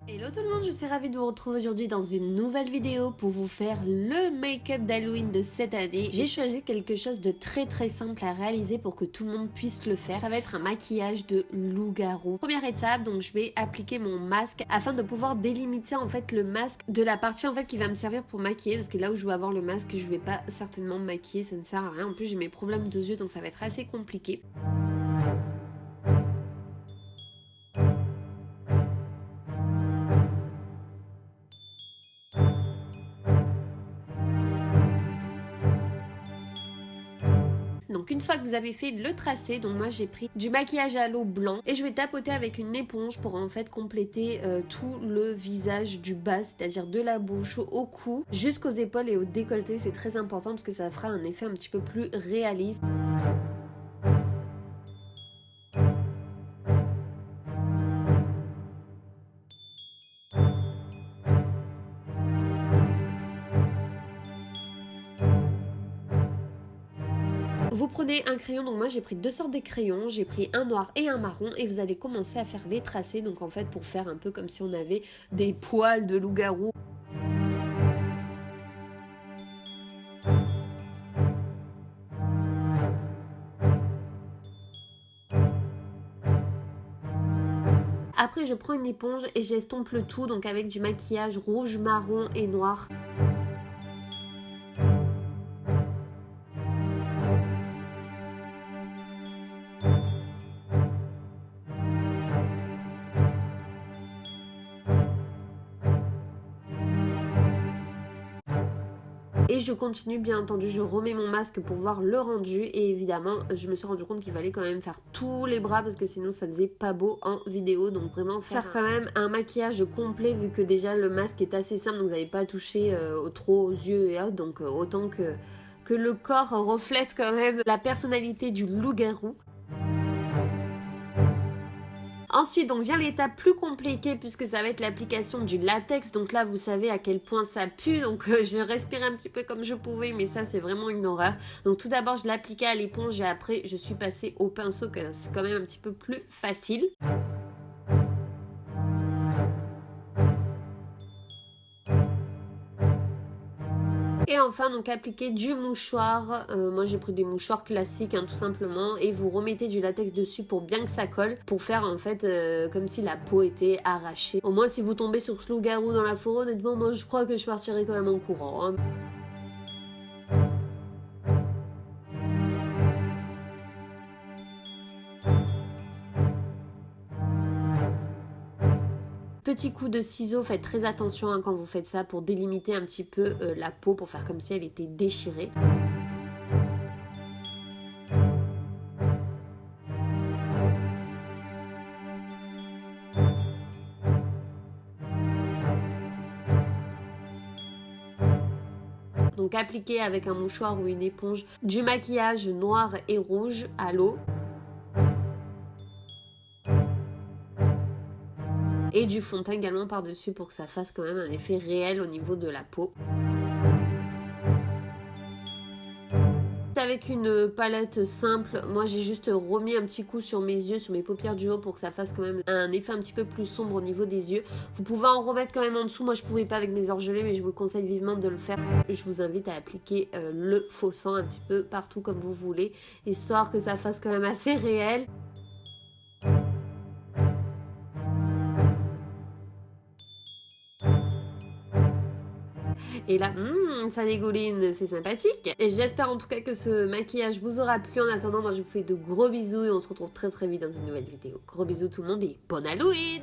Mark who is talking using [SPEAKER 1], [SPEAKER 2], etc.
[SPEAKER 1] Hello tout le monde, je suis ravie de vous retrouver aujourd'hui dans une nouvelle vidéo pour vous faire le make-up d'Halloween de cette année. J'ai choisi quelque chose de très simple à réaliser pour que tout le monde puisse le faire. Ça va être un maquillage de loup-garou. Première étape, donc je vais appliquer mon masque afin de pouvoir délimiter en fait le masque de la partie en fait qui va me servir pour maquiller, parce que là où je vais avoir le masque, je vais pas certainement me maquiller, ça ne sert à rien. En plus j'ai mes problèmes de yeux donc ça va être assez compliqué. Donc une fois que vous avez fait le tracé, donc moi j'ai pris du maquillage à l'eau blanc et je vais tapoter avec une éponge pour en fait compléter tout le visage du bas, c'est-à-dire de la bouche au cou jusqu'aux épaules et au décolleté. C'est très important parce que ça fera un effet un petit peu plus réaliste. Vous prenez un crayon, donc moi j'ai pris deux sortes de crayons, j'ai pris un noir et un marron et vous allez commencer à faire les tracés, donc en fait pour faire un peu comme si on avait des poils de loup-garou. Après je prends une éponge et j'estompe le tout, donc avec du maquillage rouge, marron et noir. Et je continue, bien entendu, je remets mon masque pour voir le rendu. Et évidemment, je me suis rendu compte qu'il fallait quand même faire tous les bras parce que sinon ça faisait pas beau en vidéo. Donc vraiment faire quand même un maquillage complet vu que déjà le masque est assez simple. Donc vous n'avez pas touché trop aux yeux et autres. Donc autant que le corps reflète quand même la personnalité du loup-garou. Ensuite, donc vient l'étape plus compliquée puisque ça va être l'application du latex. Donc là, vous savez à quel point ça pue. Donc je respirais un petit peu comme je pouvais, mais ça, c'est vraiment une horreur. Donc tout d'abord, je l'appliquais à l'éponge et après, je suis passée au pinceau, que c'est quand même un petit peu plus facile. Et enfin, donc appliquer du mouchoir. Moi j'ai pris des mouchoirs classiques hein, tout simplement, et vous remettez du latex dessus pour bien que ça colle, pour faire en fait comme si la peau était arrachée. Au moins si vous tombez sur ce loup-garou dans la forêt, honnêtement moi je crois que je partirai quand même en courant hein. Petit coup de ciseau, faites très attention hein, quand vous faites ça pour délimiter un petit peu la peau, pour faire comme si elle était déchirée. Donc appliquer avec un mouchoir ou une éponge du maquillage noir et rouge à l'eau. Et du fond de teint également par-dessus pour que ça fasse quand même un effet réel au niveau de la peau. Avec une palette simple, moi j'ai juste remis un petit coup sur mes yeux, sur mes paupières du haut pour que ça fasse quand même un effet un petit peu plus sombre au niveau des yeux. Vous pouvez en remettre quand même en dessous, moi je pouvais pas avec mes orgelets mais je vous le conseille vivement de le faire. Je vous invite à appliquer le faux sang un petit peu partout comme vous voulez, histoire que ça fasse quand même assez réel. Et là, ça dégouline, c'est sympathique. Et j'espère en tout cas que ce maquillage vous aura plu. En attendant, moi je vous fais de gros bisous et on se retrouve très vite dans une nouvelle vidéo. Gros bisous tout le monde et bon Halloween!